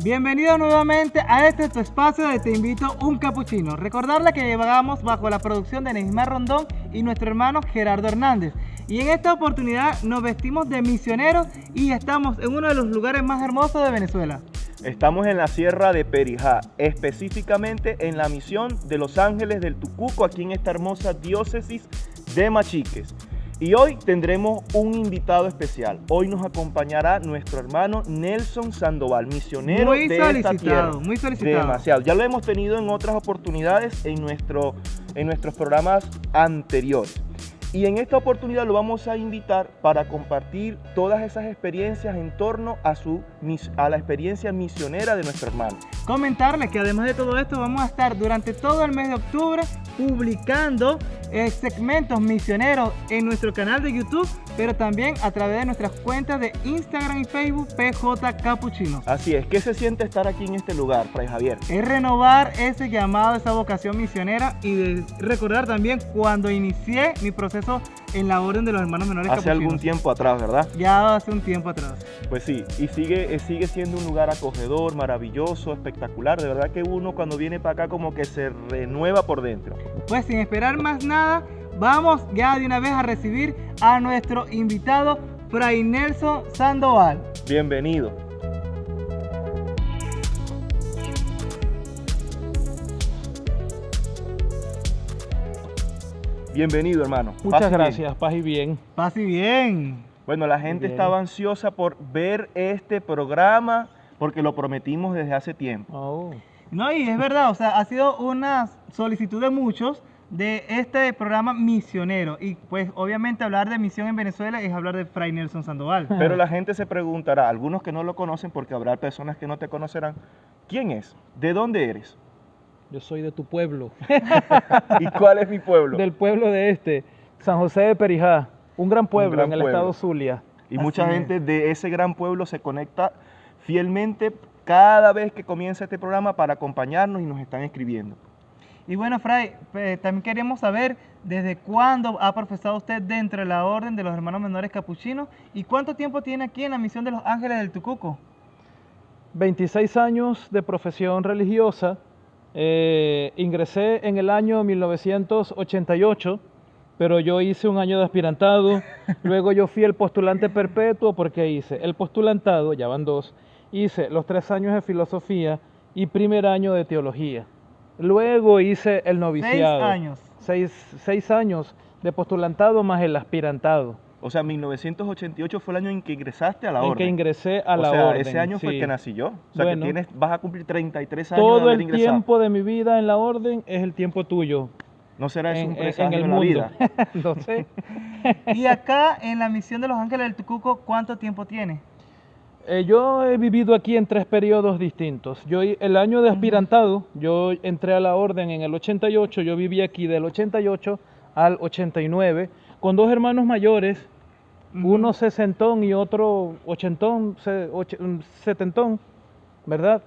Bienvenido nuevamente a este tu espacio de Te Invito un Capuchino. Recordarle que llevamos bajo la producción de Neymar Rondón y nuestro hermano Gerardo Hernández. Y en esta oportunidad nos vestimos de misioneros y estamos en uno de los lugares más hermosos de Venezuela. Estamos en la Sierra de Perijá, específicamente en la misión de Los Ángeles del Tucuco, aquí en esta hermosa diócesis de Machiques. Y hoy tendremos un invitado especial. Hoy nos acompañará nuestro hermano Nelson Sandoval, misionero muy de solicitado, esta tierra. muy solicitado. Demasiado. Ya lo hemos tenido en otras oportunidades en nuestros programas anteriores. Y en esta oportunidad lo vamos a invitar para compartir todas esas experiencias en torno a la experiencia misionera de nuestro hermano. Comentarles que además de todo esto vamos a estar durante todo el mes de octubre publicando segmentos misioneros en nuestro canal de YouTube, pero también a través de nuestras cuentas de Instagram y Facebook PJ Capuchino. Así es. ¿Qué se siente estar aquí en este lugar, Fray Javier? Es renovar ese llamado, esa vocación misionera y de recordar también cuando inicié mi proceso en la Orden de los Hermanos Menores Hace Capuchinos. algún tiempo atrás, ¿verdad? Ya hace un tiempo atrás. Pues sí, y sigue siendo un lugar acogedor, maravilloso, espectacular. De verdad que uno cuando viene para acá como que se renueva por dentro. Pues sin esperar más nada, vamos ya de una vez a recibir a nuestro invitado, Fray Nelson Sandoval. Bienvenido. Bienvenido, hermano. Muchas gracias, paz y bien. Paz y bien. Bueno, la gente Bien. estaba ansiosa por ver este programa porque lo prometimos desde hace tiempo. Oh. No, y es verdad, o sea, ha sido una solicitud de muchos de este programa misionero. Y pues obviamente hablar de misión en Venezuela es hablar de Fray Nelson Sandoval. Pero la gente se preguntará, algunos que no lo conocen, porque habrá personas que no te conocerán, ¿quién es? ¿De dónde eres? Yo soy de tu pueblo, ¿Y cuál es mi pueblo? del pueblo de San José de Perijá, un gran pueblo gran en el pueblo. estado Zulia. Y Así mucha es. gente de ese gran pueblo se conecta fielmente cada vez que comienza este programa para acompañarnos y nos están escribiendo. Y bueno, Fray, también queremos saber desde cuándo ha profesado usted dentro de la Orden de los Hermanos Menores Capuchinos y cuánto tiempo tiene aquí en la misión de los Ángeles del Tucuco. 26 años de profesión religiosa. Ingresé en el año 1988, pero yo hice un año de aspirantado. Luego yo fui el postulante perpetuo porque hice el postulantado, ya van 2, hice los 3 años de filosofía y primer año de teología. Luego hice el noviciado. 6 años. 6 años de postulantado más el aspirantado. O sea, 1988 fue el año en que ingresaste a la En orden. que ingresé a la o sea, orden. ese año fue sí. que nací yo. O sea, Bueno, que vas a cumplir 33 años de Todo haber el ingresado. tiempo de mi vida en la orden es el tiempo tuyo. ¿No será eso un En presagio el de la mundo. vida? No sé. Y acá en la misión de los Ángeles del Tucuco, ¿cuánto tiempo tiene? Yo he vivido aquí en 3 periodos distintos. El año de aspirantado, yo entré a la orden en el 88, yo viví aquí del 88 al 89, con 2 hermanos mayores, uno sesentón y otro ochentón, setentón, ¿verdad?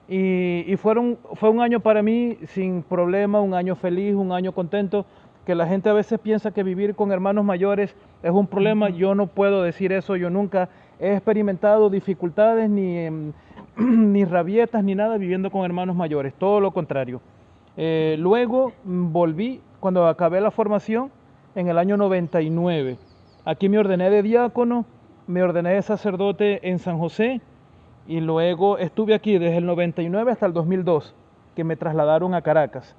Y fue un año para mí sin problema, un año feliz, un año contento, que la gente a veces piensa que vivir con hermanos mayores es un problema. Yo no puedo decir eso, yo nunca he experimentado dificultades, ni rabietas, ni nada viviendo con hermanos mayores, todo lo contrario. Luego volví, cuando acabé la formación, en el año 99. Aquí me ordené de diácono, me ordené de sacerdote en San José, y luego estuve aquí desde el 99 hasta el 2002, que me trasladaron a Caracas.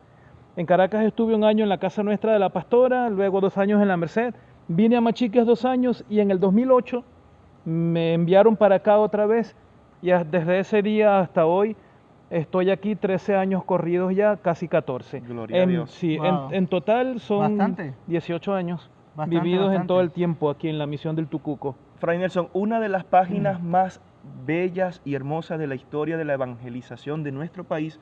En Caracas estuve un año en la casa nuestra de la pastora, luego 2 años en la Merced, vine a Machiques 2 años y en el 2008 me enviaron para acá otra vez y desde ese día hasta hoy estoy aquí 13 años corridos ya, casi 14. Gloria a Dios. Sí, Wow. en total son Bastante. 18 años Bastante, vividos en bastante. todo el tiempo aquí en la misión del Tucuco. Fray Nelson, una de las páginas más bellas y hermosas de la historia de la evangelización de nuestro país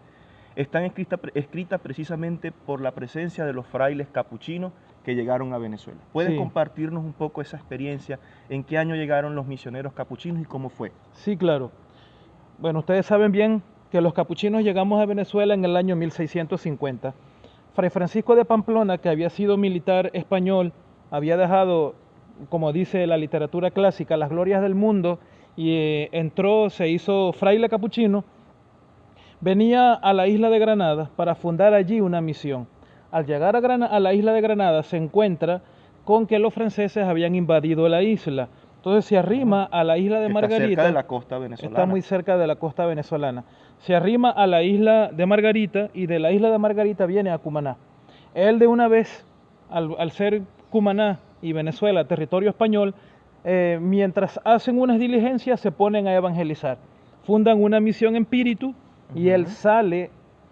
está escrita precisamente por la presencia de los frailes capuchinos que llegaron a Venezuela. ¿Puedes Sí. compartirnos un poco esa experiencia? ¿En qué año llegaron los misioneros capuchinos y cómo fue? Sí, claro. Bueno, ustedes saben bien que los capuchinos llegamos a Venezuela en el año 1650. Fray Francisco de Pamplona, que había sido militar español, había dejado, como dice la literatura clásica, las glorias del mundo y entró, se hizo fraile capuchino venía a la isla de Granada para fundar allí una misión. Al llegar a la isla de Granada se encuentra con que los franceses habían invadido la isla. Entonces se arrima a la isla de Margarita. Está cerca de la costa venezolana. Está muy cerca de la costa venezolana. Se arrima a la isla de Margarita y de la isla de Margarita viene a Cumaná. Él de una vez, al ser Cumaná y Venezuela territorio español, mientras hacen unas diligencias se ponen a evangelizar. Fundan una misión en Píritu y él sale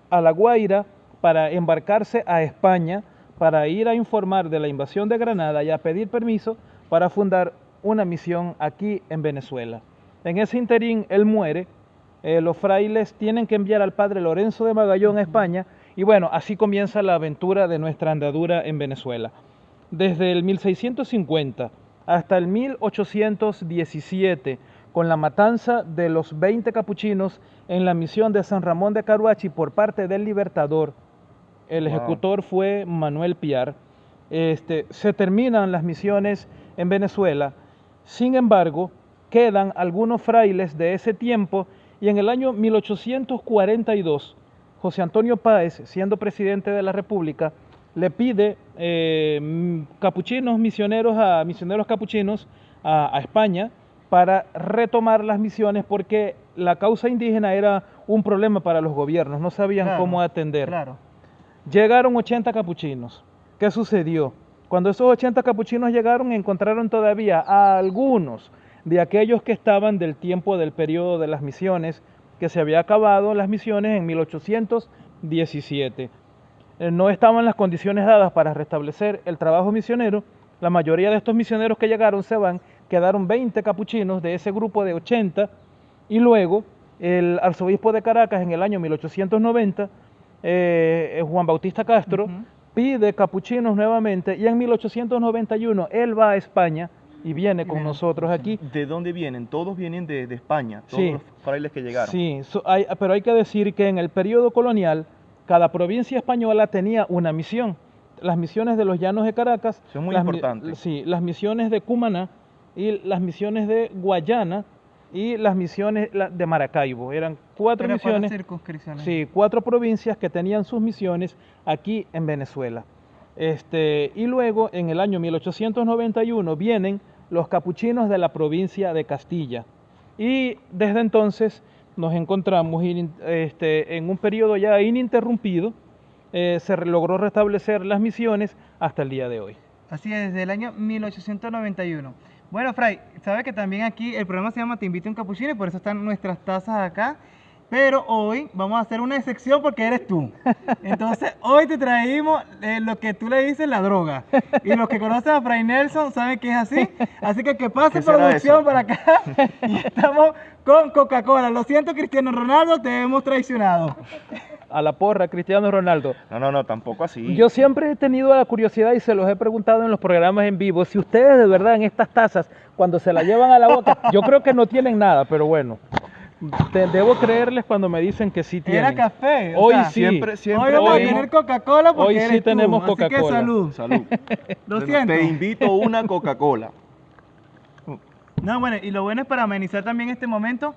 a La Guaira para embarcarse a España, para ir a informar de la invasión de Granada y a pedir permiso para fundar una misión aquí en Venezuela. En ese interín él muere, los frailes tienen que enviar al padre Lorenzo de Magallón a España y bueno, así comienza la aventura de nuestra andadura en Venezuela. Desde el 1650 hasta el 1817, con la matanza de los 20 capuchinos en la misión de San Ramón de Caruachi por parte del Libertador, el ejecutor fue Manuel Piar. Se terminan las misiones en Venezuela. Sin embargo, quedan algunos frailes de ese tiempo y en el año 1842, José Antonio Páez, siendo presidente de la República, le pide misioneros capuchinos a España para retomar las misiones porque la causa indígena era un problema para los gobiernos, no sabían cómo atender. Llegaron 80 capuchinos. ¿Qué sucedió? Cuando esos 80 capuchinos llegaron, encontraron todavía a algunos de aquellos que estaban del tiempo del periodo de las misiones, que se había acabado las misiones en 1817. No estaban las condiciones dadas para restablecer el trabajo misionero. La mayoría de estos misioneros que llegaron se van, quedaron 20 capuchinos de ese grupo de 80, y luego el arzobispo de Caracas en el año 1890, Juan Bautista Castro, pide capuchinos nuevamente y en 1891 él va a España y viene con nosotros aquí. ¿De dónde vienen? Todos vienen de España, todos los frailes que llegaron. Sí, pero hay que decir que en el periodo colonial cada provincia española tenía una misión. Las misiones de los Llanos de Caracas, son muy importantes. Sí, las misiones de Cumaná y las misiones de Guayana y las misiones de Maracaibo. Eran cuatro misiones. 4 circunscripciones. Sí, 4 provincias que tenían sus misiones aquí en Venezuela. Y luego, en el año 1891, vienen los capuchinos de la provincia de Castilla. Y desde entonces nos encontramos en un periodo ya ininterrumpido. Se logró restablecer las misiones hasta el día de hoy. Así es, desde el año 1891. Bueno, Fray, sabe que también aquí el programa se llama Te invito a un capuchino y por eso están nuestras tazas acá. Pero hoy vamos a hacer una excepción porque eres tú. Entonces, hoy te traímos lo que tú le dices, la droga. Y los que conocen a Fray Nelson saben que es así. Así que pase producción para acá. Y estamos con Coca-Cola. Lo siento, Cristiano Ronaldo, te hemos traicionado. A la porra, Cristiano Ronaldo. No, tampoco así. Yo siempre he tenido la curiosidad y se los he preguntado en los programas en vivo, si ustedes de verdad en estas tazas, cuando se la llevan a la boca, yo creo que no tienen nada, pero bueno. Debo creerles cuando me dicen que sí tienen. Era café. Hoy sí. Siempre hoy vamos a tener Coca-Cola porque hoy sí eres tenemos tú. Coca-Cola. Así que salud. Salud. Lo siento. Te invito una Coca-Cola. No, bueno, y lo bueno es para amenizar también este momento,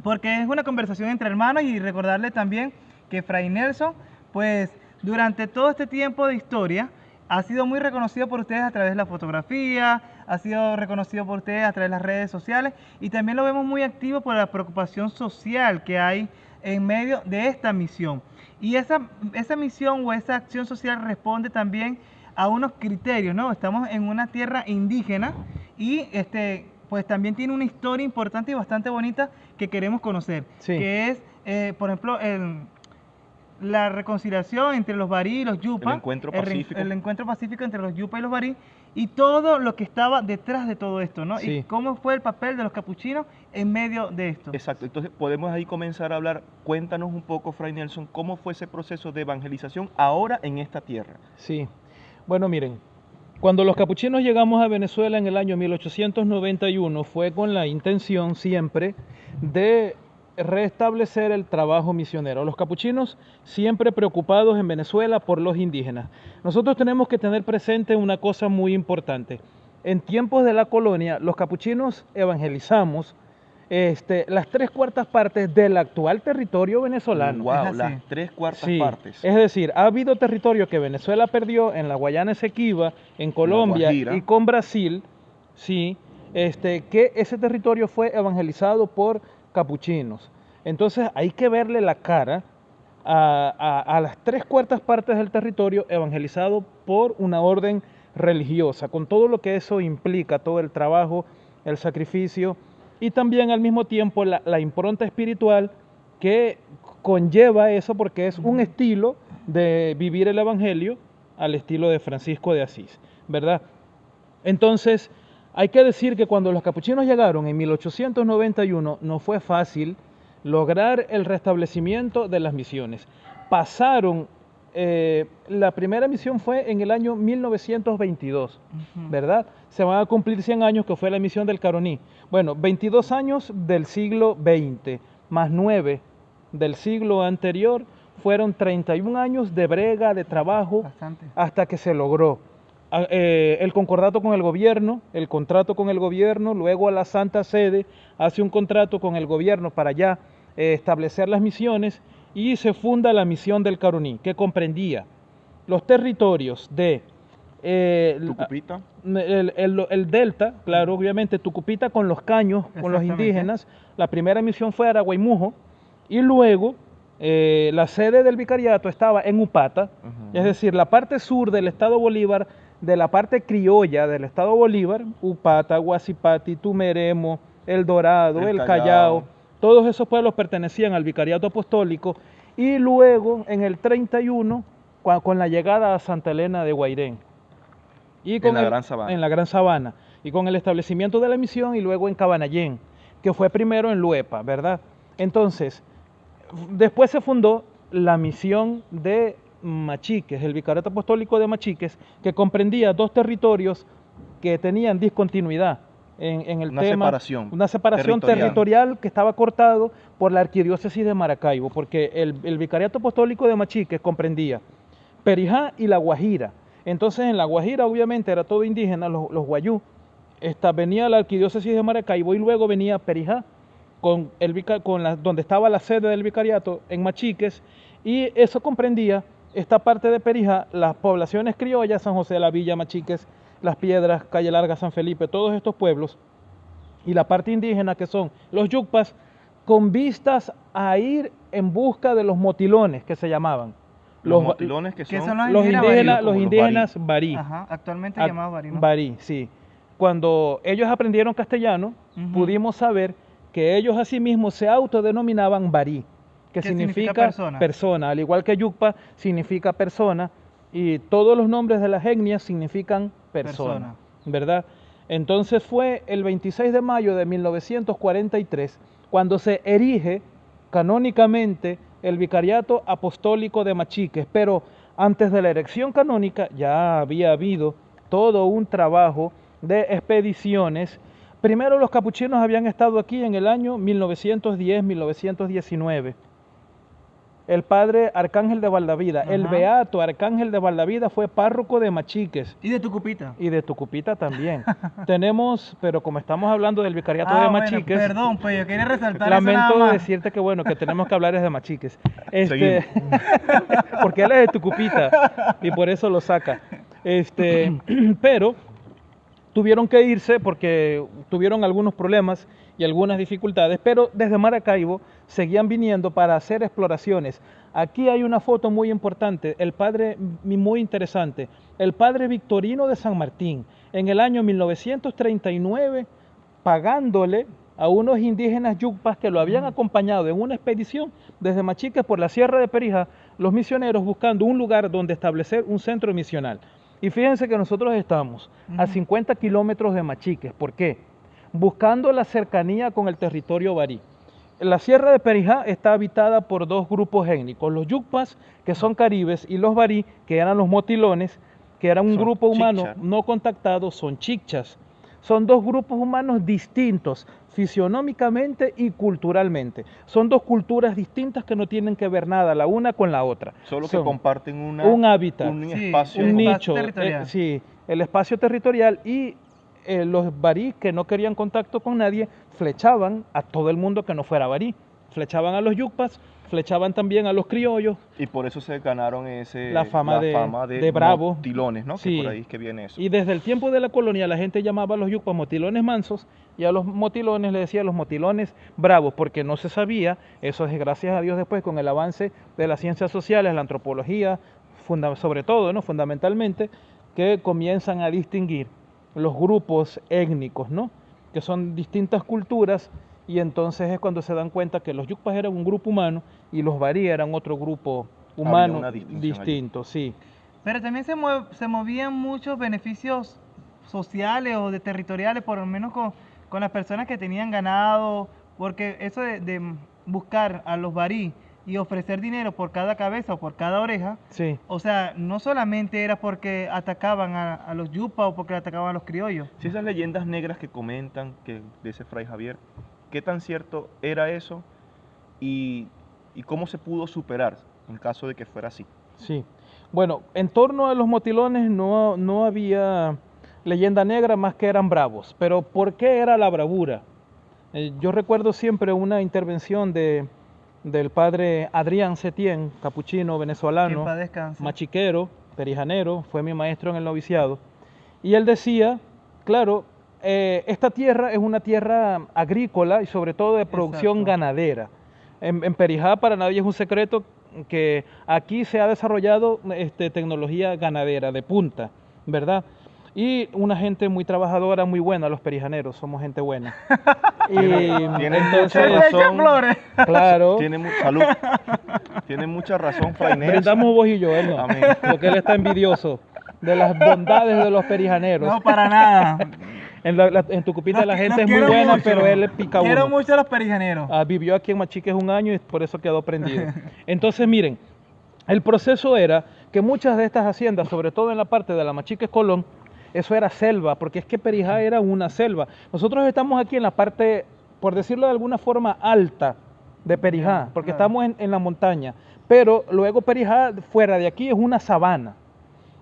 porque es una conversación entre hermanos y recordarle también que Fray Nelson, pues durante todo este tiempo de historia, ha sido muy reconocido por ustedes a través de la fotografía, ha sido reconocido por ustedes a través de las redes sociales y también lo vemos muy activo por la preocupación social que hay en medio de esta misión. Y esa misión o esa acción social responde también a unos criterios, ¿no? Estamos en una tierra indígena y pues también tiene una historia importante y bastante bonita que queremos conocer, que es, por ejemplo, la reconciliación entre los Barí y los Yupa, el encuentro pacífico. El encuentro pacífico entre los Yupa y los Barí, y todo lo que estaba detrás de todo esto, ¿no? Sí. Y cómo fue el papel de los capuchinos en medio de esto. Exacto, entonces podemos ahí comenzar a hablar. Cuéntanos un poco, Fray Nelson, cómo fue ese proceso de evangelización ahora en esta tierra. Sí, bueno, miren, cuando los capuchinos llegamos a Venezuela en el año 1891 fue con la intención siempre de restablecer el trabajo misionero. Los capuchinos siempre preocupados en Venezuela por los indígenas. Nosotros tenemos que tener presente una cosa muy importante. En tiempos de la colonia, los capuchinos evangelizamos las 3/4 partes del actual territorio venezolano. Wow, Es así. las 3/4 Sí, partes. es decir, ha habido territorio que Venezuela perdió en la Guayana Esequiba, en Colombia Guajira. y con Brasil, sí, que ese territorio fue evangelizado por capuchinos. Entonces hay que verle la cara a las 3/4 partes del territorio evangelizado por una orden religiosa, con todo lo que eso implica, todo el trabajo, el sacrificio y también al mismo tiempo la impronta espiritual que conlleva eso, porque es un estilo de vivir el evangelio al estilo de Francisco de Asís, ¿verdad? Entonces, hay que decir que cuando los capuchinos llegaron en 1891 no fue fácil lograr el restablecimiento de las misiones. Pasaron, la primera misión fue en el año 1922, ¿verdad? Se van a cumplir 100 años, que fue la misión del Caroní. Bueno, 22 años del siglo XX, más 9 del siglo anterior, fueron 31 años de brega, de trabajo, Bastante. hasta que se logró. El concordato con el gobierno, el contrato con el gobierno, luego la Santa Sede hace un contrato con el gobierno para ya establecer las misiones y se funda la misión del Caroní, que comprendía los territorios de Tucupita. el delta, claro, obviamente Tucupita con los caños, con los Exactamente. indígenas. La primera misión fue Araguaymujo y luego la sede del vicariato estaba en Upata, es decir, la parte sur del estado Bolívar, de la parte criolla del estado Bolívar, Upata, Guasipati, Tumeremo, El Dorado, El El Callao. Callao, todos esos pueblos pertenecían al vicariato apostólico y luego en el 31 con la llegada a Santa Elena de Guairén. Y En la Gran Sabana. En la Gran Sabana. Y con el establecimiento de la misión y luego en Cabanallén, que fue primero en Luepa, ¿verdad? Entonces, después se fundó la misión de Machiques, el vicariato apostólico de Machiques, que comprendía 2 territorios que tenían discontinuidad en el Una tema. separación Una separación territorial que estaba cortado por la arquidiócesis de Maracaibo, porque el vicariato apostólico de Machiques comprendía Perijá y La Guajira. Entonces en La Guajira obviamente era todo indígena, los guayú. Venía la arquidiócesis de Maracaibo y luego venía Perijá, donde estaba la sede del vicariato en Machiques, y eso comprendía esta parte de Perijá, las poblaciones criollas, San José de la Villa, Machiques, Las Piedras, Calle Larga, San Felipe, todos estos pueblos, y la parte indígena que son los yucpas, con vistas a ir en busca de los motilones que se llamaban. Los motilones que ¿Qué son, son Los indígenas, como los los indígenas barí. Ajá, actualmente Ac- llamados Bari, ¿no? Barí, sí. Cuando ellos aprendieron castellano, Ujú. pudimos saber que ellos asimismos se autodenominaban barí, que ¿Qué significa significa persona? al igual que yucpa significa persona, y todos los nombres de las etnias significan persona, ¿verdad? Entonces fue el 26 de mayo de 1943 cuando se erige canónicamente el vicariato apostólico de Machiques, pero antes de la erección canónica ya había habido todo un trabajo de expediciones. Primero los capuchinos habían estado aquí en el año 1910-1919. El padre Arcángel de Valdavida, el Ajá. beato Arcángel de Valdavida fue párroco de Machiques Y de Tucupita. y de Tucupita también. Tenemos, pero como estamos hablando del vicariato de Bueno, Machiques, perdón, pues yo quería resaltar lamento eso nada más. decirte que bueno, que tenemos que hablar es de Machiques. Seguimos. Porque él es de Tucupita y por eso lo saca. Pero tuvieron que irse porque tuvieron algunos problemas y algunas dificultades, pero desde Maracaibo seguían viniendo para hacer exploraciones. Aquí hay una foto muy importante, muy interesante, el padre Victorino de San Martín, en el año 1939, pagándole a unos indígenas yucpas que lo habían acompañado en una expedición desde Machiques por la Sierra de Perijá, los misioneros buscando un lugar donde establecer un centro misional. Y fíjense que nosotros estamos a 50 kilómetros de Machiques. ¿Por qué? Buscando la cercanía con el territorio barí. La Sierra de Perijá está habitada por 2 grupos étnicos, los yucpas, que son caribes, y los barí, que eran los motilones, que eran un Son grupo humano chichas. no contactado, son chichas. Son 2 grupos humanos distintos, fisionómicamente y culturalmente. Son 2 culturas distintas que no tienen que ver nada la una con la otra. solo que Son comparten un hábitat, un Sí, espacio. un espacio nicho, territorial. sí, el espacio territorial y los barí que no querían contacto con nadie flechaban a todo el mundo que no fuera barí. Flechaban a los yucpas, flechaban también a los criollos. Y por eso se ganaron La fama de bravo. motilones, ¿no? Sí. Que por ahí es que viene eso. Y desde el tiempo de la colonia la gente llamaba a los yucpas motilones mansos y a los motilones le decía los motilones bravos, porque no se sabía, eso es gracias a Dios después con el avance de las ciencias sociales, la antropología, sobre todo, ¿no? Fundamentalmente, que comienzan a distinguir los grupos étnicos, ¿no? Que son distintas culturas, y entonces es cuando se dan cuenta que los yucpas eran un grupo humano y los barí eran otro grupo humano una distinción distinto, sí. Pero también se movían muchos beneficios sociales o de territoriales, por lo menos con las personas que tenían ganado, porque eso de buscar a los barí y ofrecer dinero por cada cabeza o por cada oreja, Sí. o sea, no solamente era porque atacaban a los yupas o porque atacaban a los criollos. Si esas leyendas negras que comentan, que de ese Fray Javier, ¿qué tan cierto era eso y cómo se pudo superar en caso de que fuera así? Sí. Bueno, en torno a los motilones no había leyenda negra más que eran bravos. Pero ¿por qué era la bravura? Yo recuerdo siempre una intervención del padre Adrián Setién, capuchino Que en venezolano, paz descanse. machiquero, perijanero, fue mi maestro en el noviciado. Y él decía, claro, esta tierra es una tierra agrícola y sobre todo de producción Exacto. ganadera. En Perijá para nadie es un secreto que aquí se ha desarrollado tecnología ganadera de punta, ¿verdad? Y una gente muy trabajadora, muy buena, los perijaneros, somos gente buena. Y Tienen entonces, mucha Le echan razón. flores. claro, Salud. Tiene mucha razón, Fray Nelson. brindamos vos y yo, él no, Amén. porque él está envidioso de las bondades de los perijaneros. No, para nada. En Tucupita la gente Los es muy quiero buena, mucho. pero él pica Quiero uno. mucho a los perijaneros. Vivió aquí en Machiques un año y por eso quedó prendido. Entonces, miren, el proceso era que muchas de estas haciendas, sobre todo en la parte de la Machiques Colón, eso era selva, porque es que Perijá era una selva. Nosotros estamos aquí en la parte, por decirlo de alguna forma, alta de Perijá, porque Claro. estamos en la montaña. Pero luego Perijá, fuera de aquí, es una sabana.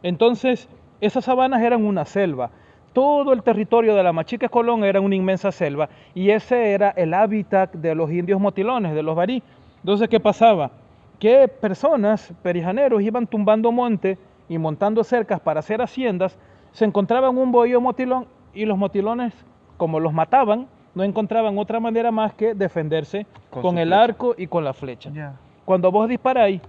Entonces, esas sabanas eran una selva. Todo el territorio de la Machiques Colón era una inmensa selva y ese era el hábitat de los indios motilones, de los barí. Entonces, ¿qué pasaba? Que personas, perijaneros, iban tumbando monte y montando cercas para hacer haciendas, se encontraban un bohío motilón y los motilones, como los mataban, no encontraban otra manera más que defenderse Con con su el flecha. arco y con la flecha. Ya. Cuando vos disparáis,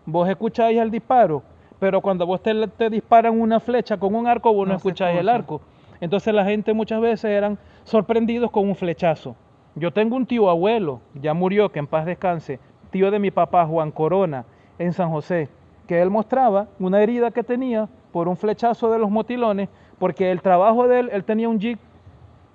vos escucháis el disparo, pero cuando vos te disparan una flecha con un arco, vos no No se escucháis el escucha. arco. Entonces la gente muchas veces eran sorprendidos con un flechazo. Yo tengo un tío abuelo, ya murió, que en paz descanse, tío de mi papá, Juan Corona, en San José, que él mostraba una herida que tenía por un flechazo de los motilones, porque el trabajo de él tenía un jeep,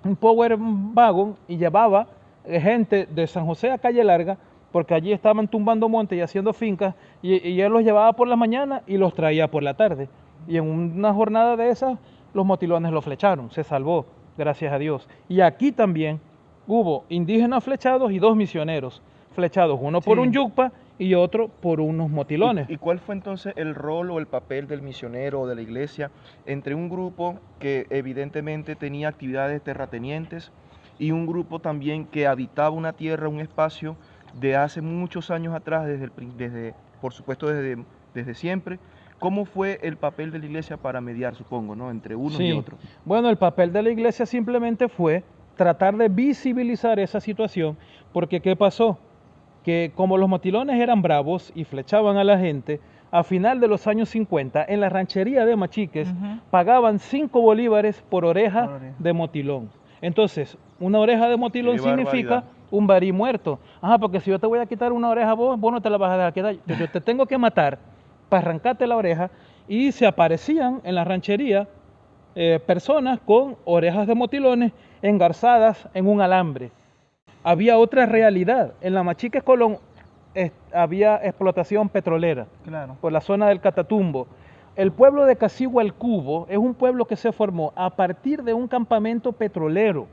un power wagon, y llevaba gente de San José a Calle Larga, porque allí estaban tumbando montes y haciendo fincas, y él los llevaba por la mañana y los traía por la tarde. Y en una jornada de esas, los motilones lo flecharon, se salvó, gracias a Dios. Y aquí también hubo indígenas flechados y 2 misioneros flechados, uno por Sí. un yucpa y otro por unos motilones. ¿Y cuál fue entonces el rol o el papel del misionero o de la iglesia entre un grupo que evidentemente tenía actividades terratenientes y un grupo también que habitaba una tierra, un espacio de hace muchos años atrás, por supuesto desde siempre? ¿Cómo fue el papel de la iglesia para mediar, supongo, ¿no? Entre unos y Sí. otros? Bueno, el papel de la iglesia simplemente fue tratar de visibilizar esa situación, porque ¿qué pasó? Que como los motilones eran bravos y flechaban a la gente, a final de los años 50, en la ranchería de Machiques, Ujú. pagaban 5 bolívares por oreja Por oreja. de motilón. Entonces, una oreja de motilón Qué significa barbaridad. un barí muerto. Ajá, porque si yo te voy a quitar una oreja a vos, vos no te la vas a dejar quitar. Yo te tengo que matar para arrancarte la oreja, y se aparecían en la ranchería personas con orejas de motilones engarzadas en un alambre. Había otra realidad. En la Machiques Colón había explotación petrolera Claro. por la zona del Catatumbo. El pueblo de Casigua el Cubo es un pueblo que se formó a partir de un campamento petrolero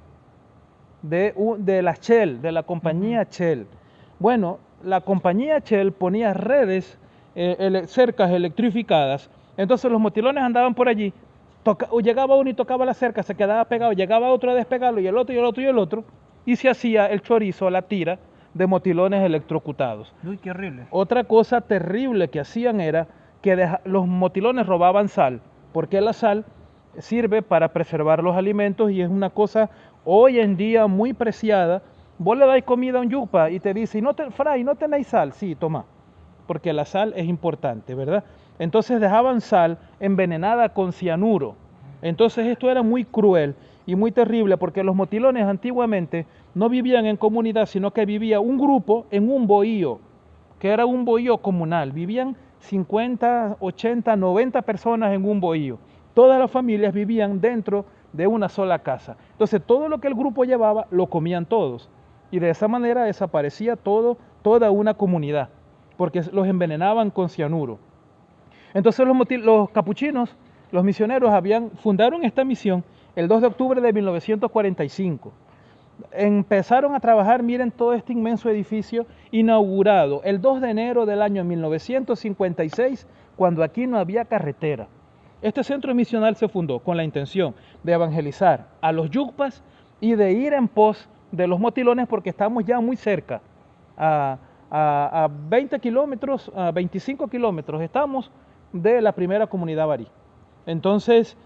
de la Shell, de la compañía Shell. Bueno, la compañía Shell ponía redes, cercas electrificadas, entonces los motilones andaban por allí o llegaba uno y tocaba la cerca, se quedaba pegado, llegaba otro a despegarlo, y el otro, y el otro, y el otro, y se hacía el chorizo, la tira de motilones electrocutados. Uy, qué horrible. Otra cosa terrible que hacían era que los motilones robaban sal, porque la sal sirve para preservar los alimentos y es una cosa hoy en día muy preciada. Vos le dais comida a un yupa y te dice, Fray, ¿no tenéis sal? Sí, toma, porque la sal es importante, ¿verdad? Entonces dejaban sal envenenada con cianuro. Entonces esto era muy cruel y muy terrible porque los motilones antiguamente no vivían en comunidad, sino que vivía un grupo en un bohío, que era un bohío comunal. Vivían 50, 80, 90 personas en un bohío. Todas las familias vivían dentro de una sola casa. Entonces todo lo que el grupo llevaba lo comían todos. Y de esa manera desaparecía toda una comunidad, porque los envenenaban con cianuro. Entonces los capuchinos, los misioneros, fundaron esta misión el 2 de octubre de 1945. Empezaron a trabajar, miren todo este inmenso edificio inaugurado el 2 de enero del año 1956, cuando aquí no había carretera. Este centro misional se fundó con la intención de evangelizar a los yucpas y de ir en pos de los motilones, porque estamos ya muy cerca, a 20 kilómetros, a 25 kilómetros estamos de la primera comunidad barí. Entonces,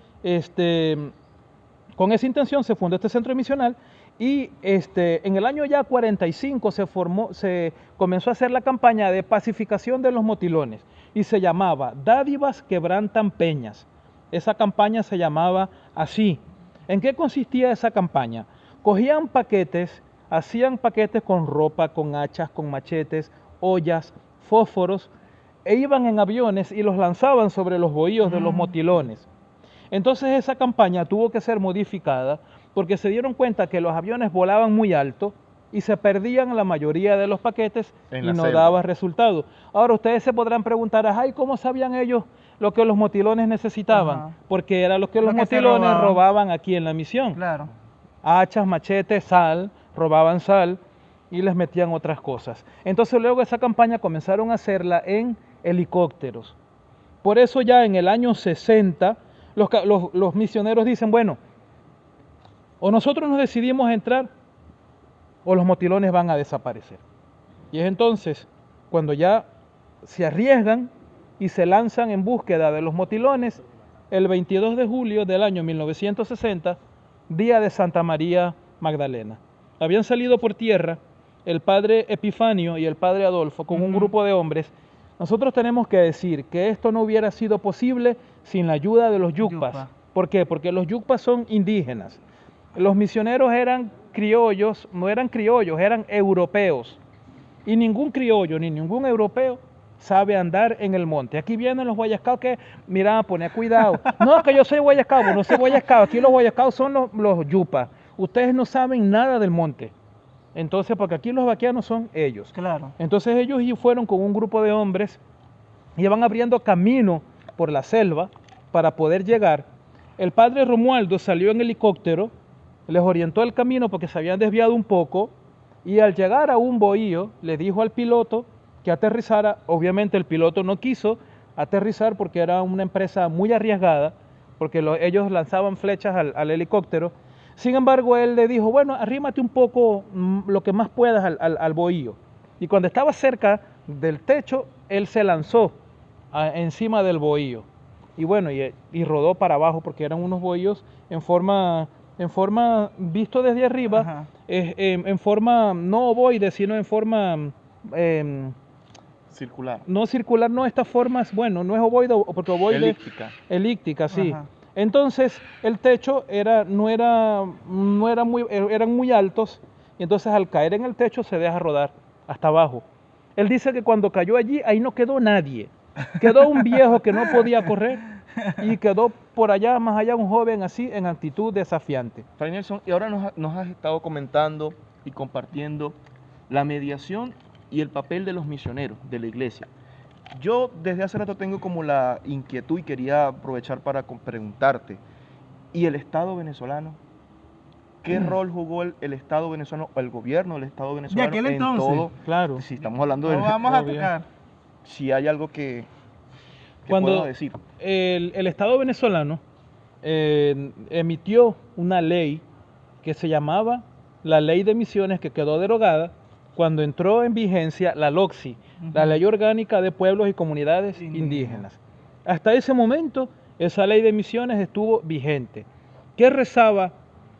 con esa intención se fundó este centro misional y en el año ya 45 se comenzó a hacer la campaña de pacificación de los motilones y se llamaba Dádivas Quebrantan Peñas. Esa campaña se llamaba así. ¿En qué consistía esa campaña? Cogían paquetes, hacían paquetes con ropa, con hachas, con machetes, ollas, fósforos, e iban en aviones y los lanzaban sobre los bohíos de los motilones. Entonces esa campaña tuvo que ser modificada porque se dieron cuenta que los aviones volaban muy alto y se perdían la mayoría de los paquetes y no daba resultado. Ahora ustedes se podrán preguntar, ay, ¿cómo sabían ellos lo que los motilones necesitaban? Ajá. Porque era lo que los Lo que se motilones robaban aquí en la misión. Claro. Hachas, machetes, sal, robaban sal y les metían otras cosas. Entonces luego esa campaña comenzaron a hacerla en helicópteros. Por eso ya en el año 60 los misioneros dicen, bueno, o nosotros nos decidimos a entrar o los motilones van a desaparecer. Y es entonces cuando ya se arriesgan y se lanzan en búsqueda de los motilones el 22 de julio del año 1960, día de Santa María Magdalena. Habían salido por tierra el padre Epifanio y el padre Adolfo con un grupo de hombres. Nosotros tenemos que decir que esto no hubiera sido posible sin la ayuda de los yucpas. ¿Por qué? Porque los yucpas son indígenas. Los misioneros eran criollos, no eran criollos, eran europeos. Y ningún criollo ni ningún europeo sabe andar en el monte. Aquí vienen los guayascaos que, mira, poné cuidado. No, que yo soy guayascao, no soy guayascao. Aquí los guayascaos son los yupas. Ustedes no saben nada del monte. Entonces, porque aquí los vaquianos son ellos. Claro. Entonces ellos fueron con un grupo de hombres y iban abriendo camino por la selva para poder llegar. El padre Romualdo salió en helicóptero, les orientó el camino porque se habían desviado un poco y al llegar a un bohío le dijo al piloto que aterrizara. Obviamente el piloto no quiso aterrizar porque era una empresa muy arriesgada, porque ellos lanzaban flechas al helicóptero. Sin embargo, él le dijo, bueno, arrímate un poco lo que más puedas al bohío. Y cuando estaba cerca del techo, él se lanzó encima del bohío. Y bueno, y rodó para abajo porque eran unos bohíos en forma visto desde arriba, en forma no ovoide, sino en forma... circular. No circular, no, esta forma es, bueno, no es ovoide, porque ovoide... Elíptica, sí. Ajá. Entonces, el techo eran muy altos, y entonces al caer en el techo se deja rodar hasta abajo. Él dice que cuando cayó allí, ahí no quedó nadie. Quedó un viejo que no podía correr y quedó por allá, más allá, un joven así en actitud desafiante. Fray Nelson, y ahora nos has estado comentando y compartiendo la mediación y el papel de los misioneros de la iglesia. Yo desde hace rato tengo como la inquietud y quería aprovechar para preguntarte, ¿y el Estado venezolano? ¿Qué rol jugó el Estado venezolano o el gobierno del Estado venezolano aquel en entonces, todo? claro. Si estamos hablando Lo vamos a Obvio. tocar. si hay algo que Cuando puedo decir. el Estado venezolano emitió una ley que se llamaba la Ley de Misiones, que quedó derogada cuando entró en vigencia la LOCSI, la Ley Orgánica de Pueblos y Comunidades Indígenas. Hasta ese momento, esa Ley de Misiones estuvo vigente. ¿Qué rezaba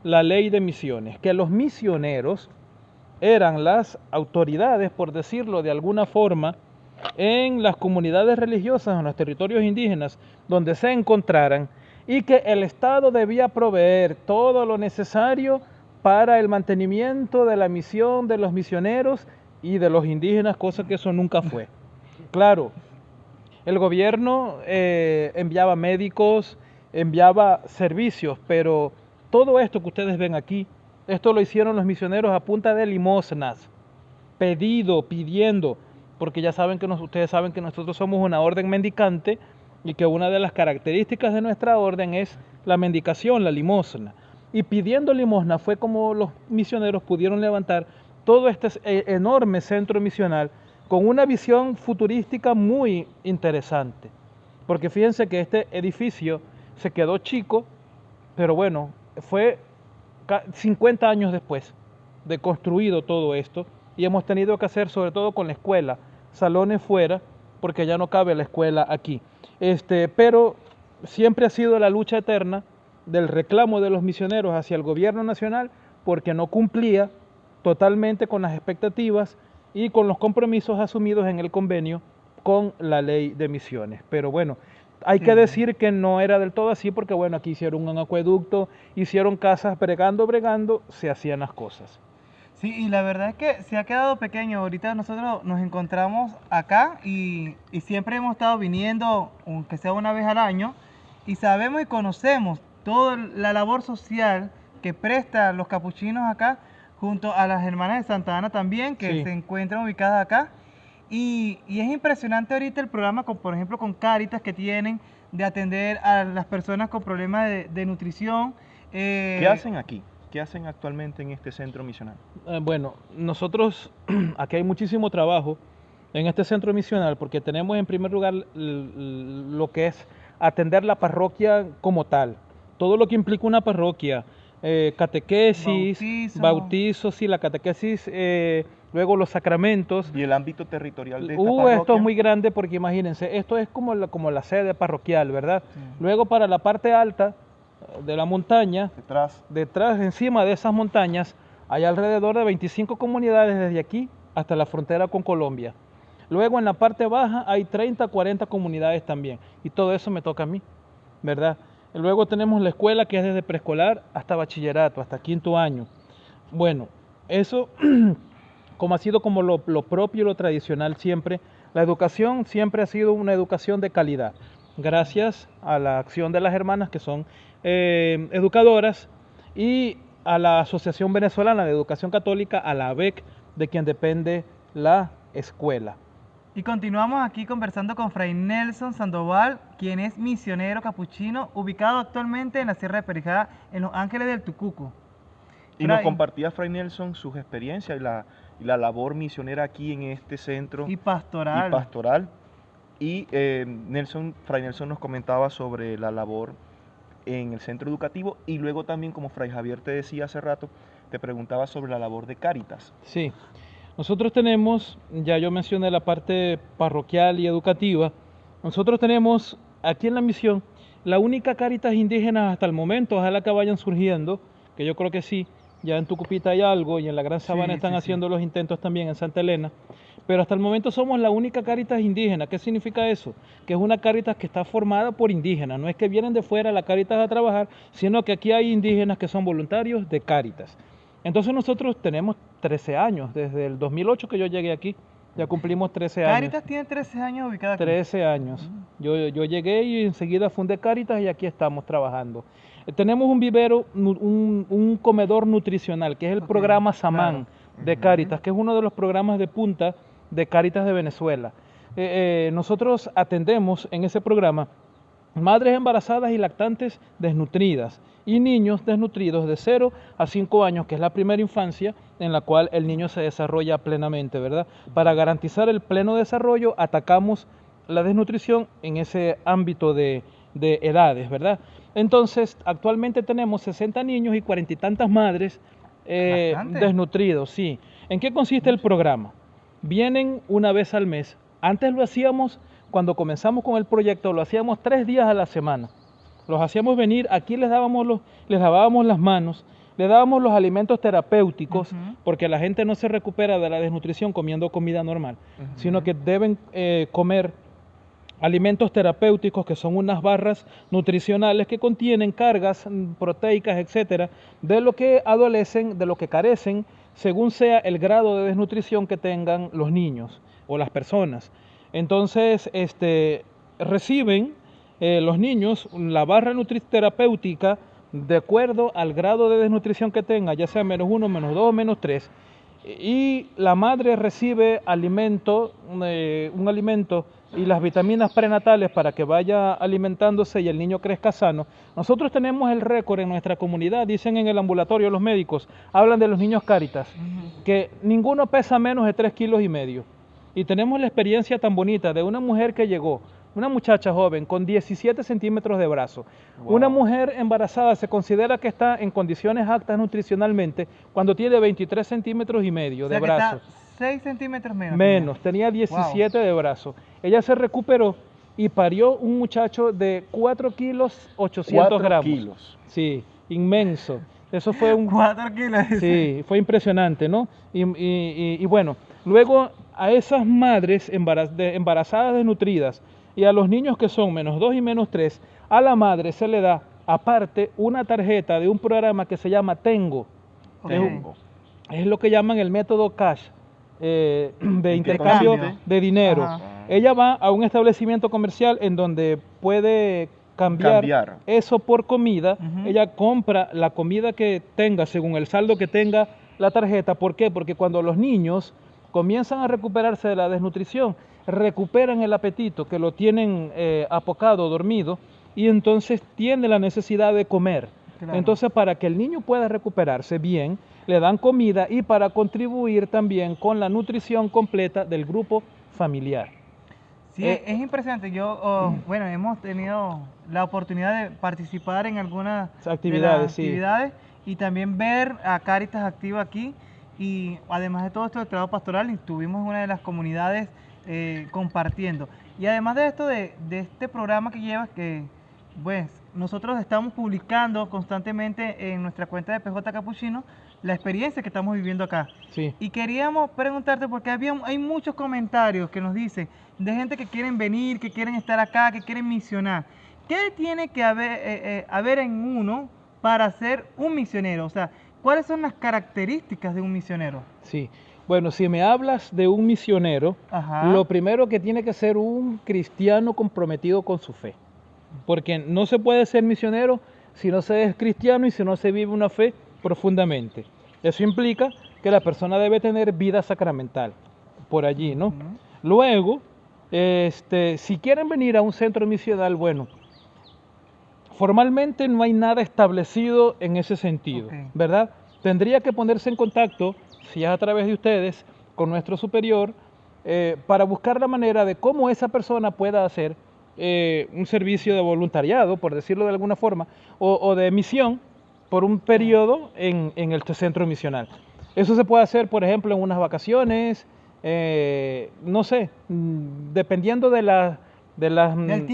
la Ley de Misiones? Que los misioneros eran las autoridades, por decirlo de alguna forma, en las comunidades religiosas, en los territorios indígenas donde se encontraran, y que el Estado debía proveer todo lo necesario para el mantenimiento de la misión de los misioneros y de los indígenas, cosa que eso nunca fue. Claro, el gobierno enviaba médicos, enviaba servicios, pero todo esto que ustedes ven aquí, esto lo hicieron los misioneros a punta de limosnas, pidiendo, porque ya saben que ustedes saben que nosotros somos una orden mendicante y que una de las características de nuestra orden es la mendicación, la limosna. Y pidiendo limosna fue como los misioneros pudieron levantar todo este enorme centro misional con una visión futurística muy interesante. Porque fíjense que este edificio se quedó chico, pero bueno, fue 50 años después de construido todo esto, y hemos tenido que hacer, sobre todo con la escuela, salones fuera, porque ya no cabe la escuela aquí. Pero siempre ha sido la lucha eterna del reclamo de los misioneros hacia el gobierno nacional, porque no cumplía totalmente con las expectativas y con los compromisos asumidos en el convenio con la Ley de Misiones. Pero bueno, hay que decir que no era del todo así, porque bueno, aquí hicieron un acueducto, hicieron casas, bregando, se hacían las cosas. Sí, y la verdad es que se ha quedado pequeño. Ahorita nosotros nos encontramos acá y siempre hemos estado viniendo, aunque sea una vez al año, y sabemos y conocemos toda la labor social que prestan los capuchinos acá, junto a las hermanas de Santa Ana también, que se encuentran ubicadas acá. Y es impresionante ahorita el programa, por ejemplo, con Cáritas que tienen de atender a las personas con problemas de nutrición. ¿Qué hacen aquí? ¿Qué hacen actualmente en este centro misional? Bueno, nosotros, aquí hay muchísimo trabajo en este centro misional, porque tenemos en primer lugar lo que es atender la parroquia como tal. Todo lo que implica una parroquia, catequesis, bautizo, sí, la catequesis, luego los sacramentos. ¿Y el ámbito territorial de esta parroquia? Esto es muy grande, porque imagínense, esto es como la sede parroquial, ¿verdad? Sí. Luego para la parte alta de la montaña, detrás, encima de esas montañas, hay alrededor de 25 comunidades desde aquí hasta la frontera con Colombia. Luego en la parte baja hay 30, 40 comunidades también, y todo eso me toca a mí, ¿verdad? Luego tenemos la escuela, que es desde preescolar hasta bachillerato, hasta quinto año. Bueno, eso como ha sido como lo propio y lo tradicional siempre, la educación siempre ha sido una educación de calidad, gracias a la acción de las hermanas que son educadoras, y a la Asociación Venezolana de Educación Católica, a la AVEC, de quien depende la escuela. Y continuamos aquí conversando con Fray Nelson Sandoval, quien es misionero capuchino, ubicado actualmente en la Sierra de Perijá, en Los Ángeles del Tucuco. Y nos compartía Fray Nelson sus experiencias y la labor misionera aquí en este centro. Y pastoral. Y Fray Nelson nos comentaba sobre la labor en el centro educativo, y luego también, como Fray Javier te decía hace rato, te preguntaba sobre la labor de Cáritas. Sí, nosotros tenemos, ya yo mencioné la parte parroquial y educativa, nosotros tenemos aquí en la misión la única Cáritas indígena hasta el momento, ojalá que vayan surgiendo, que yo creo que sí, ya en Tucupita hay algo, y en la Gran Sabana están haciendo los intentos también en Santa Elena, pero hasta el momento somos la única Cáritas indígena. ¿Qué significa eso? Que es una Cáritas que está formada por indígenas, no es que vienen de fuera la Cáritas a trabajar, sino que aquí hay indígenas que son voluntarios de Cáritas. Entonces nosotros tenemos 13 años, desde el 2008 que yo llegué aquí, ya cumplimos 13 años. Cáritas tiene 13 años ubicada aquí. 13 años. Yo llegué y enseguida fundé Cáritas, y aquí estamos trabajando. Tenemos un vivero, un comedor nutricional, que es el programa Samán de Cáritas, que es uno de los programas de punta de Cáritas de Venezuela. Nosotros atendemos en ese programa madres embarazadas y lactantes desnutridas y niños desnutridos de 0 a 5 años, que es la primera infancia en la cual el niño se desarrolla plenamente, ¿verdad? Para garantizar el pleno desarrollo, atacamos la desnutrición en ese ámbito de edades, ¿verdad? Entonces, actualmente tenemos 60 niños y 40 y tantas madres Bastante. desnutridos, sí. ¿En qué consiste el programa? Vienen una vez al mes. Antes lo hacíamos, cuando comenzamos con el proyecto, lo hacíamos 3 días a la semana. Los hacíamos venir, aquí les lavábamos las manos, les dábamos los alimentos terapéuticos, porque la gente no se recupera de la desnutrición comiendo comida normal, sino que deben comer alimentos terapéuticos, que son unas barras nutricionales que contienen cargas proteicas, etcétera, de lo que adolecen, de lo que carecen, según sea el grado de desnutrición que tengan los niños o las personas. Entonces, reciben los niños la barra terapéutica de acuerdo al grado de desnutrición que tenga, ya sea -1, -2, -3, y la madre recibe alimento, un alimento y las vitaminas prenatales para que vaya alimentándose y el niño crezca sano. Nosotros tenemos el récord en nuestra comunidad, dicen en el ambulatorio los médicos, hablan de los niños Cáritas, que ninguno pesa menos de 3,5 kilos. Y tenemos la experiencia tan bonita de una mujer que llegó, una muchacha joven con 17 centímetros de brazo. Wow. Una mujer embarazada se considera que está en condiciones aptas nutricionalmente cuando tiene 23,5 centímetros de brazo. Está 6 centímetros menos. Menos, tenía 17 de brazo. Ella se recuperó y parió un muchacho de 4,8 4 kilos. kilos. Sí, inmenso. Eso fue un... 4 kilos. Sí, fue impresionante, ¿no? Y bueno, luego a esas madres embarazadas desnutridas y a los niños que son -2 y -3, a la madre se le da aparte una tarjeta de un programa que se llama Tengo. Tengo. Es lo que llaman el método cash, de intercambio consiste? de dinero. Ajá. Ella va a un establecimiento comercial en donde puede cambiar eso por comida. Ella compra la comida que tenga según el saldo que tenga la tarjeta. ¿Por qué? Porque cuando los niños comienzan a recuperarse de la desnutrición, recuperan el apetito, que lo tienen apocado, dormido, y entonces tiene la necesidad de comer. Claro. Entonces, para que el niño pueda recuperarse bien, le dan comida y para contribuir también con la nutrición completa del grupo familiar. Sí, es impresionante. Bueno, hemos tenido la oportunidad de participar en algunas Actividades, de las actividades y también ver a Cáritas activa aquí. Y además de todo esto del trabajo pastoral, estuvimos en una de las comunidades compartiendo. Y además de esto, de este programa que llevas, que pues nosotros estamos publicando constantemente en nuestra cuenta de PJ Capuchino la experiencia que estamos viviendo acá. Sí. Y queríamos preguntarte, porque hay muchos comentarios que nos dicen de gente que quieren venir, que quieren estar acá, que quieren misionar. ¿Qué tiene que haber en uno para ser un misionero? O sea, ¿cuáles son las características de un misionero? Sí. Bueno, si me hablas de un misionero, Ajá. lo primero que tiene que ser un cristiano comprometido con su fe. Porque no se puede ser misionero si no se es cristiano y si no se vive una fe profundamente. Eso implica que la persona debe tener vida sacramental por allí, ¿no? Luego, si quieren venir a un centro misional, bueno, formalmente no hay nada establecido en ese sentido, ¿verdad? Tendría que ponerse en contacto, si es a través de ustedes, con nuestro superior, para buscar la manera de cómo esa persona pueda hacer un servicio de voluntariado, por decirlo de alguna forma, o de misión por un periodo en el centro misional. Eso se puede hacer, por ejemplo, en unas vacaciones, no sé, dependiendo del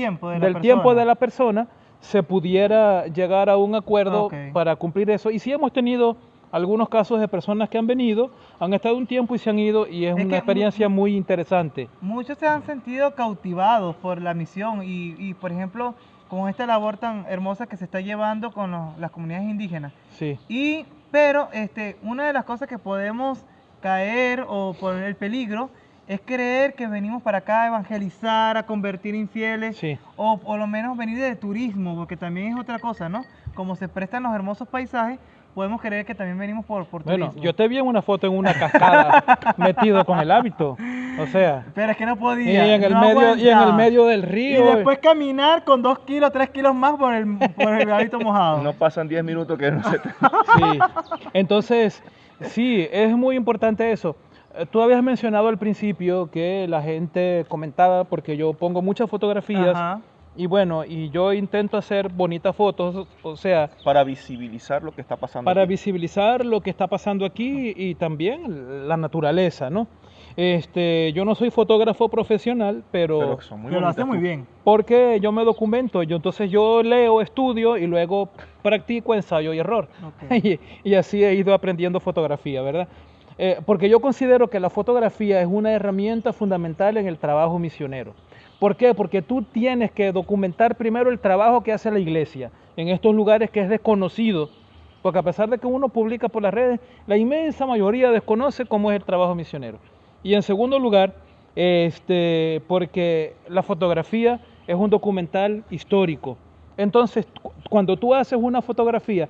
tiempo de la persona, se pudiera llegar a un acuerdo para cumplir eso. Y sí hemos tenido algunos casos de personas que han venido, han estado un tiempo y se han ido, y es una experiencia muy interesante. Muchos se han sentido cautivados por la misión y por ejemplo, con esta labor tan hermosa que se está llevando con las comunidades indígenas. Sí. Pero una de las cosas que podemos caer o poner el peligro es creer que venimos para acá a evangelizar, a convertir infieles, o por lo menos venir de turismo, porque también es otra cosa, ¿no? Como se prestan los hermosos paisajes, podemos creer que también venimos por turismo. Bueno, yo te vi en una foto en una cascada metido con el hábito, o sea. Pero es que no podía. Y en el medio del río. Y después caminar con 2 kilos, 3 kilos más por el hábito mojado. No pasan 10 minutos que no se te... Sí, entonces, sí, es muy importante eso. Tú habías mencionado al principio que la gente comentaba, porque yo pongo muchas fotografías Y bueno, y yo intento hacer bonitas fotos, o sea, Para visibilizar lo que está pasando para aquí. visibilizar lo que está pasando aquí y también la naturaleza, ¿no? Yo no soy fotógrafo profesional, Pero son muy Pero lo hace bonitas muy tú. bien. porque yo me documento, entonces yo leo, estudio y luego practico ensayo y error. Ok. Y así he ido aprendiendo fotografía, ¿verdad? Porque yo considero que la fotografía es una herramienta fundamental en el trabajo misionero. ¿Por qué? Porque tú tienes que documentar primero el trabajo que hace la iglesia en estos lugares que es desconocido, porque a pesar de que uno publica por las redes, la inmensa mayoría desconoce cómo es el trabajo misionero. Y en segundo lugar, porque la fotografía es un documental histórico. Entonces, cuando tú haces una fotografía,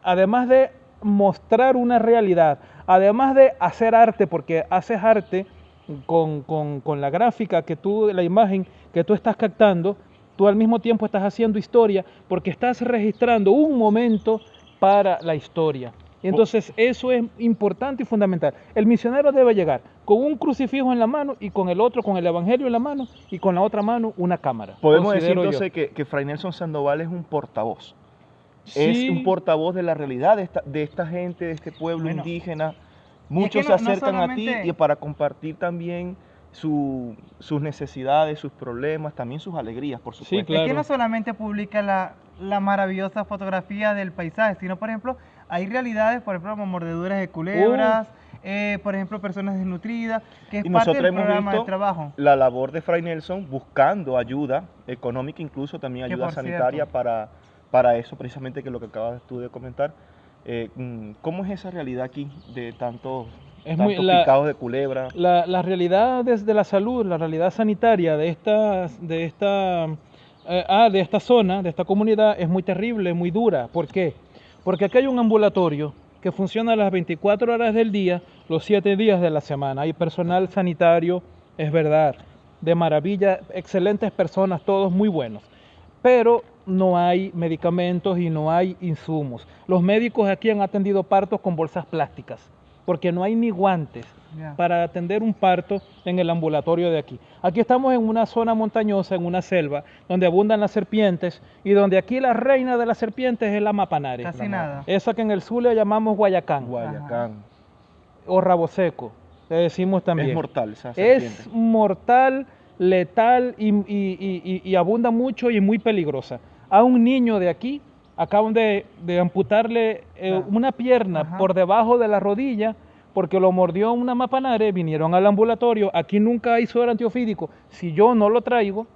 además de mostrar una realidad, además de hacer arte, porque haces arte con la gráfica que tú, la imagen que tú estás captando, tú al mismo tiempo estás haciendo historia porque estás registrando un momento para la historia. Y entonces eso es importante y fundamental. El misionero debe llegar con un crucifijo en la mano y con el otro, con el evangelio en la mano y con la otra mano una cámara. Podemos decir considero yo. entonces que Fray Nelson Sandoval es un portavoz. Es un Sí, portavoz de la realidad de esta gente, de este pueblo Bueno, indígena. y Muchos es se que no acercan a ti solamente- y para compartir también sus necesidades, sus problemas, también sus alegrías, por supuesto. claro. Es que no solamente publica la maravillosa fotografía del paisaje, sino, por ejemplo, hay realidades, por ejemplo, como mordeduras de culebras, por ejemplo, personas desnutridas, que es Y parte nosotros del hemos programa de visto trabajo. la labor de Fray Nelson buscando ayuda económica, incluso también Que ayuda por sanitaria cierto. para eso, precisamente que lo que acabas tú de comentar. ¿Cómo es esa realidad aquí de tantos Es muy- tantos la- picados de culebra? La realidad desde la salud, la realidad sanitaria de esta zona, de esta comunidad, es muy terrible, muy dura. ¿Por qué? Porque aquí hay un ambulatorio que funciona a las 24 horas del día, los 7 días de la semana. Hay personal sanitario, es verdad, de maravilla, excelentes personas, todos muy buenos. Pero no hay medicamentos y no hay insumos. Los médicos aquí han atendido partos con bolsas plásticas, porque no hay ni guantes Ya. para atender un parto en el ambulatorio de aquí. Aquí estamos en una zona montañosa, en una selva, donde abundan las serpientes y donde aquí la reina de las serpientes es la mapanare. Casi nada. Esa que en el sur le llamamos guayacán Guayacán. o rabo seco, le decimos también. Es mortal esa serpiente. Es mortal, letal y abunda mucho y muy peligrosa. A un niño de aquí acaban de amputarle una pierna Ajá. por debajo de la rodilla porque lo mordió una mapanare, vinieron al ambulatorio, aquí nunca hay suero antiofídico, si yo no lo traigo,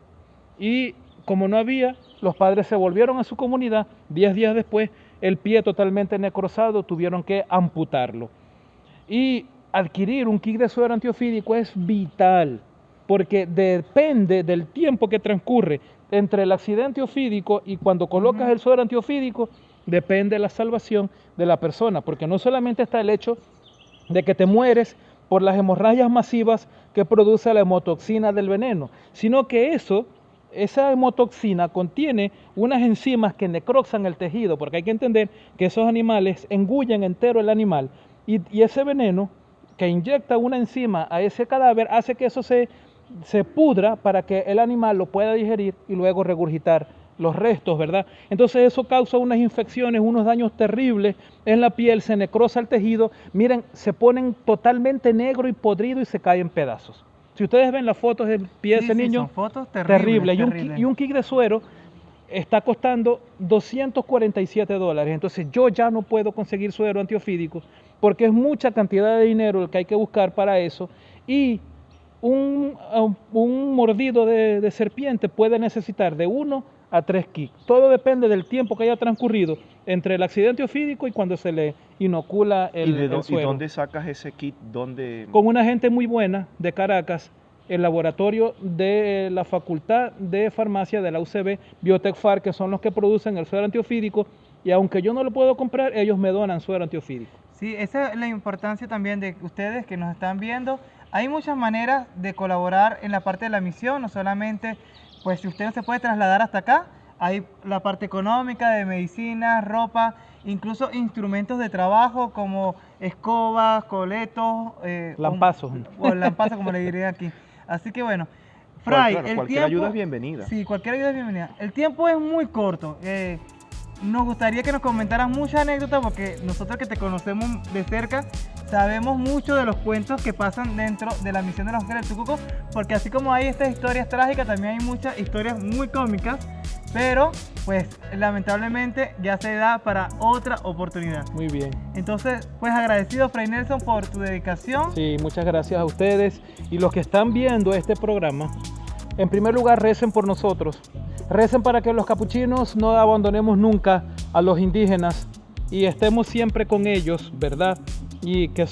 y como no había, los padres se volvieron a su comunidad, 10 días después, el pie totalmente necrosado, tuvieron que amputarlo. Y adquirir un kit de suero antiofídico es vital, porque depende del tiempo que transcurre entre el accidente ofídico y cuando colocas el suero antiofídico, depende la salvación de la persona, porque no solamente está el hecho de que te mueres por las hemorragias masivas que produce la hemotoxina del veneno, sino que esa hemotoxina contiene unas enzimas que necrosan el tejido, porque hay que entender que esos animales engullen entero el animal y ese veneno que inyecta una enzima a ese cadáver hace que eso se pudra para que el animal lo pueda digerir y luego regurgitar los restos, ¿verdad? Entonces eso causa unas infecciones, unos daños terribles en la piel, se necrosa el tejido, miren, se ponen totalmente negro y podrido y se caen en pedazos. Si ustedes ven las fotos del pie de Sí, ese sí, niño, son fotos terribles. Y un kit de suero está costando $247. Entonces yo ya no puedo conseguir suero antiofídico porque es mucha cantidad de dinero el que hay que buscar para eso y un mordido de serpiente puede necesitar de 1 a 3 kits. Todo depende del tiempo que haya transcurrido entre el accidente ofídico y cuando se le inocula ¿Y el suero. dónde sacas ese kit? ¿Dónde? Con una gente muy buena de Caracas, el laboratorio de la Facultad de Farmacia de la UCB, Biotecfar, que son los que producen el suero antiofídico, y aunque yo no lo puedo comprar, ellos me donan suero antiofídico. Sí, esa es la importancia también de ustedes que nos están viendo. Hay muchas maneras de colaborar en la parte de la misión, no solamente, pues si usted no se puede trasladar hasta acá, hay la parte económica de medicina, ropa, incluso instrumentos de trabajo como escobas, coletos, Lampazos. o lampazos como le diré aquí. Así que bueno, Fray, Claro, el cualquier tiempo, ayuda es bienvenida. Sí, cualquier ayuda es bienvenida. El tiempo es muy corto. Nos gustaría que nos comentaras muchas anécdotas porque nosotros que te conocemos de cerca sabemos mucho de los cuentos que pasan dentro de la misión de los Ángeles del Tucuco, porque así como hay estas historias trágicas, también hay muchas historias muy cómicas, pero pues lamentablemente ya se da para otra oportunidad. Muy bien. Entonces, pues agradecido, Fray Nelson, por tu dedicación. Sí, muchas gracias a ustedes y los que están viendo este programa. En primer lugar, recen por nosotros. Recen para que los capuchinos no abandonemos nunca a los indígenas y estemos siempre con ellos, ¿verdad? Y que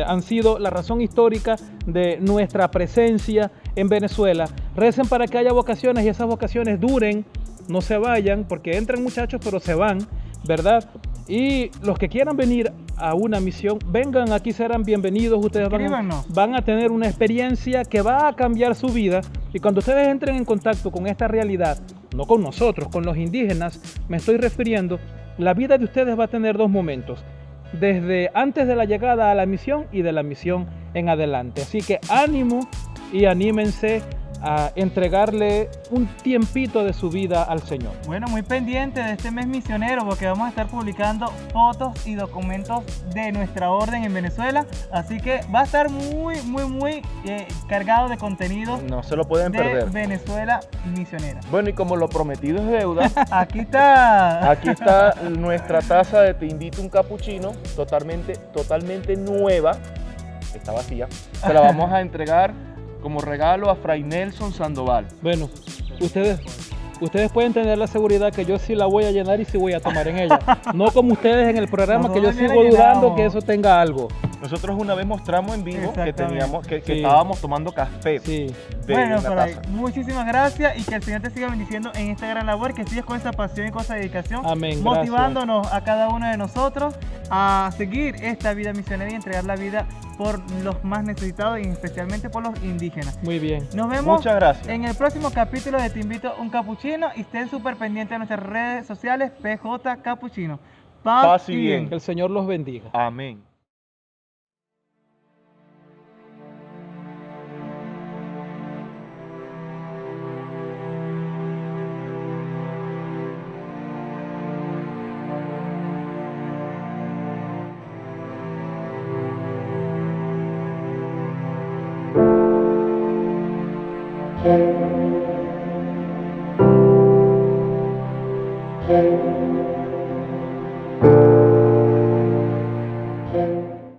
han sido la razón histórica de nuestra presencia en Venezuela. Recen para que haya vocaciones y esas vocaciones duren, no se vayan, porque entran muchachos pero se van, ¿verdad? Y los que quieran venir a una misión, vengan, aquí serán bienvenidos. Ustedes van a tener una experiencia que va a cambiar su vida. Y cuando ustedes entren en contacto con esta realidad, no con nosotros, con los indígenas, me estoy refiriendo, la vida de ustedes va a tener dos momentos. Desde antes de la llegada a la misión y de la misión en adelante. Así que ánimo y anímense a entregarle un tiempito de su vida al Señor. Bueno, muy pendiente de este mes misionero porque vamos a estar publicando fotos y documentos de nuestra orden en Venezuela, así que va a estar muy cargado de contenido. No se lo pueden de perder. Venezuela misionera. Bueno, y como lo prometido es deuda, Aquí está. aquí está nuestra taza de Te invito un capuchino, totalmente nueva, está vacía. Se la vamos a entregar como regalo a Fray Nelson Sandoval. Bueno, ustedes pueden tener la seguridad que yo sí la voy a llenar y sí voy a tomar en ella. No como ustedes en el programa, que yo Nosotros sigo ya la dudando llenamos. que eso tenga algo. Nosotros una vez mostramos en vivo que Exactamente. Sí. estábamos tomando café. Sí. de Bueno, la Fray, taza. muchísimas gracias y que el Señor te siga bendiciendo en esta gran labor, que sigas con esa pasión y con esa dedicación, Amén, motivándonos a cada uno de nosotros a seguir esta vida misionera y entregar la vida por los más necesitados y especialmente por los indígenas. Muy bien. Nos vemos Muchas gracias. en el próximo capítulo de Te invito un capuchino y estén súper pendientes de nuestras redes sociales PJ Capuchino. Paz y bien. Que el Señor los bendiga. Amén. Thank you.